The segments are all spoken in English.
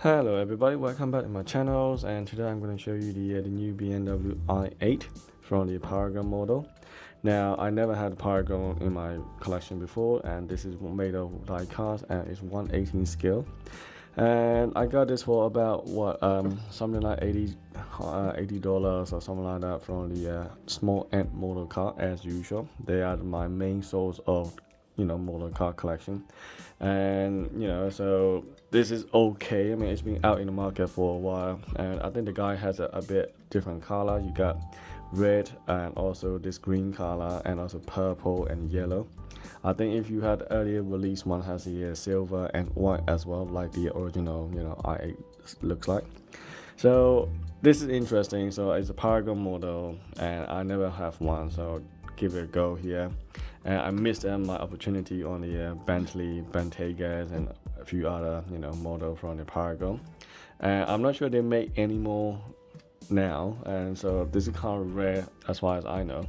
Hello everybody, welcome back to my channels, and today I'm going to show you the new BMW i8 from the Paragon model. Now I never had Paragon in my collection before, and this is made of diecast and it's 1/18 scale. And I got this for about something like $80 or something like that from the small end motor car. As usual, they are my main source of motor car collection. And so this is okay. I mean, it's been out in the market for a while, and I think the guy has a bit different color. You got red and also this green color, and also purple and yellow. I think if you had earlier release one has the silver and white as well, like the original i8 looks like. So this is interesting. So it's a Paragon model, and I never have one, so give it a go here. And I missed my opportunity on the Bentley, Bentaygas, and a few other model from the Paragon. And I'm not sure they make any more now, and so this is kind of rare as far as I know.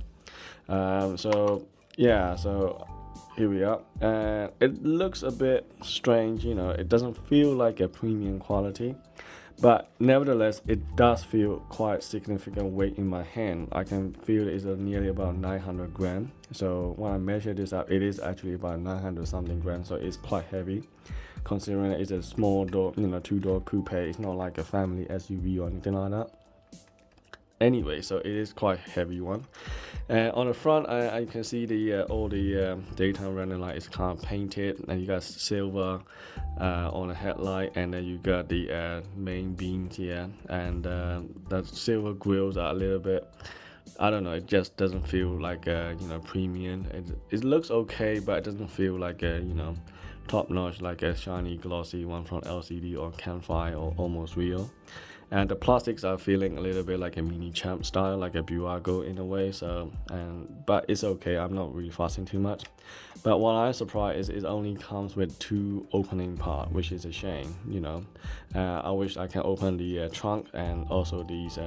So yeah, so here we are. And it looks a bit strange, it doesn't feel like a premium quality. But nevertheless, it does feel quite significant weight in my hand. I can feel it's nearly about 900 grams. So when I measure this up, it is actually about 900 something grams. So it's quite heavy, considering it's a small door, two-door coupe. It's not like a family SUV or anything like that. Anyway, so it is quite heavy one. And on the front, I can see the all the daytime running light is kind of painted, and you got silver on the headlight, and then you got the main beams here, and the silver grills are a little bit, I don't know, it just doesn't feel like premium. It looks okay, but it doesn't feel like a top notch, like a shiny glossy one from LCD or Keng Fai or almost real. And the plastics are feeling a little bit like a Minichamps style, like a Bburago in a way. So, but it's okay. I'm not really fussing too much. But what I'm surprised is it only comes with two opening part, which is a shame. I wish I can open the trunk, and also these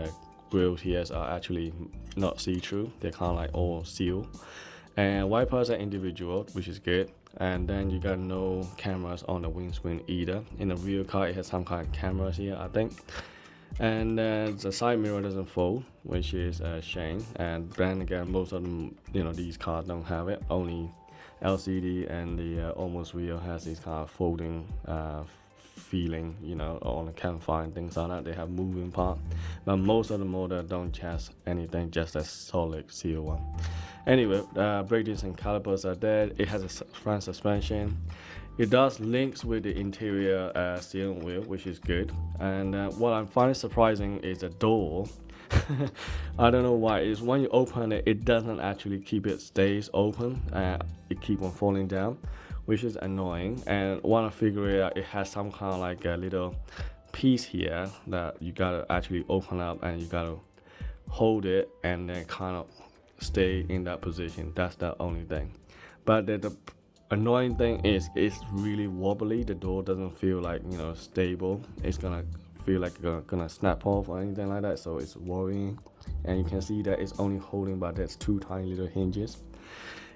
grills here are actually not see-through. They're kind of like all sealed. And wipers are individual, which is good. And then you got no cameras on the windscreen either. In the rear car, it has some kind of cameras here, I think. And the side mirror doesn't fold, which is a shame. And then again, most of them, these cars don't have it. Only LCD and the almost real has this kind of folding feeling, on the KengFai and things like that. They have moving part, but most of the model don't just anything, just a solid seal one. Anyway, brake discs and calipers are there. It has a front suspension. It does links with the interior steering wheel, which is good. And what I'm finding surprising is the door. I don't know why. Is when you open it, it doesn't actually stays open. It keeps on falling down, which is annoying. And when I figure it out, it has some kind of like a little piece here that you gotta actually open up, and you gotta hold it and then kind of stay in that position. That's the only thing. But the annoying thing is it's really wobbly. The door doesn't feel like stable. It's gonna feel like it's gonna snap off or anything like that, so it's worrying. And you can see that it's only holding by those two tiny little hinges.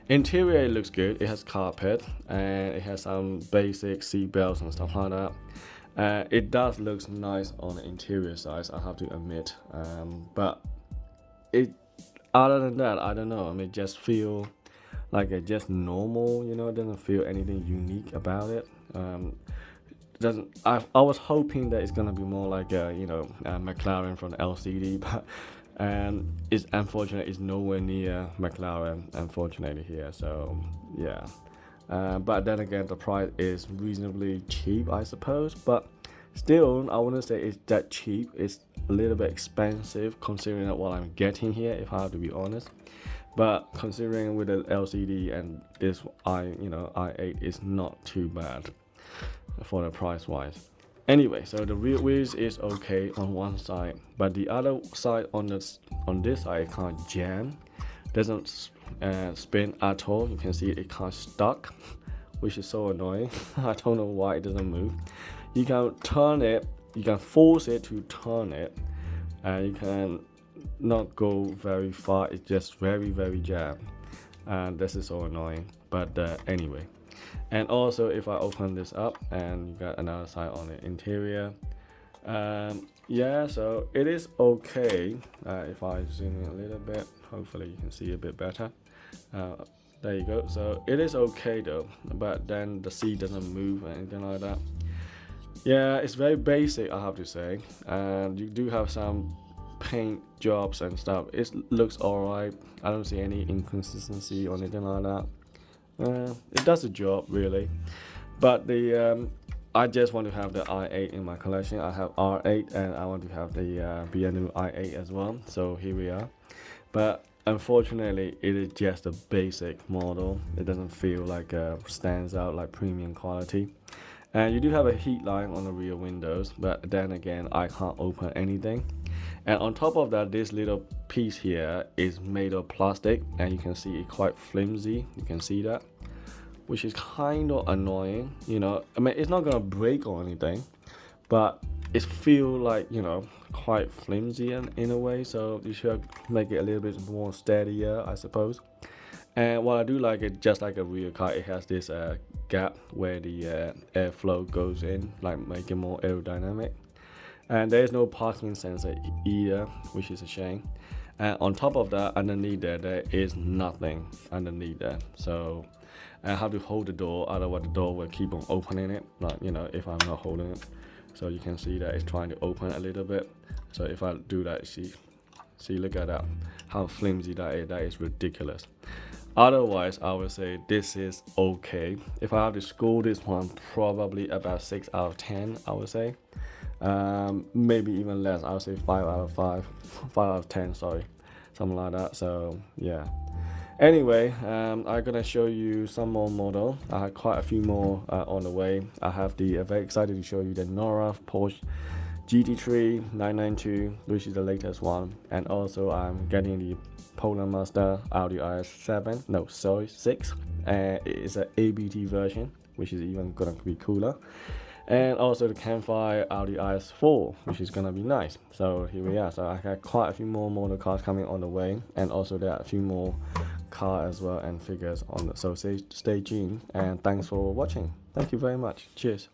Interior, it looks good. It has carpet, and it has some basic seat belts and stuff like that. It does look nice on the interior side, I have to admit. But other than that, I don't know. I mean, just feel like it's just normal, it doesn't feel anything unique about it. I was hoping that it's gonna be more like a McLaren from the LCD, but it's unfortunate it's nowhere near McLaren, unfortunately here. So yeah, but then again, the price is reasonably cheap, I suppose. But still, I wouldn't say it's that cheap. It's a little bit expensive considering what I'm getting here, if I have to be honest. But considering with the LCD and this i8 is not too bad for the price wise. Anyway, so the rear wheels is okay on one side, but the other side on this side kind of jam, doesn't spin at all. You can see it kind of stuck, which is so annoying. I don't know why it doesn't move. You can turn it, you can force it to turn it, and you can not go very far. It's just very jammed, and this is so annoying. But anyway, and also if I open this up, and you got another side on the interior, Yeah, so it is okay. If I zoom in a little bit, hopefully you can see a bit better. Uh, there you go. So it is okay though, but then the seat doesn't move or anything like that. Yeah, it's very basic, I have to say, and you do have some paint jobs and stuff. It looks alright. I don't see any inconsistency or anything like that. It does the job really, but the I just want to have the i8 in my collection. I have R8 and I want to have the BMW i8 as well. So here we are. But unfortunately, it is just a basic model. It doesn't feel like stands out like premium quality. And you do have a heat line on the rear windows, but then again, I can't open anything. And on top of that, this little piece here is made of plastic, and you can see it quite flimsy. You can see that, which is kind of annoying. You know, I mean, it's not gonna break or anything, but it feels like, you know, quite flimsy in a way. So you should make it a little bit more steadier, I suppose. And what I do like it, just like a real car, it has this gap where the airflow goes in, like make it more aerodynamic. And there is no parking sensor either, which is a shame. And on top of that, underneath there is nothing underneath there. So I have to hold the door, otherwise the door will keep on opening it, like, you know, if I'm not holding it. So you can see that it's trying to open a little bit. So if I do that, see, look at that, how flimsy that is. That is ridiculous. Otherwise, I would say this is okay. If I have to score this one, probably about 6 out of 10, I would say. Maybe even less. I would say 5 out of 5, 5 out of 10, sorry, something like that. So yeah. Anyway, I'm gonna show you some more model. I have quite a few more on the way. I have very excited to show you the Norev Porsche GT3 992, which is the latest one, and also I'm getting the Poland Master Audi RS7, no, sorry, 6. It's an ABT version, which is even gonna be cooler. And also the Keng Fai Audi RS4, which is gonna be nice. So here we are. So I got quite a few more model cars coming on the way, and also there are a few more cars as well and figures on the. So stay tuned, and thanks for watching. Thank you very much. Cheers.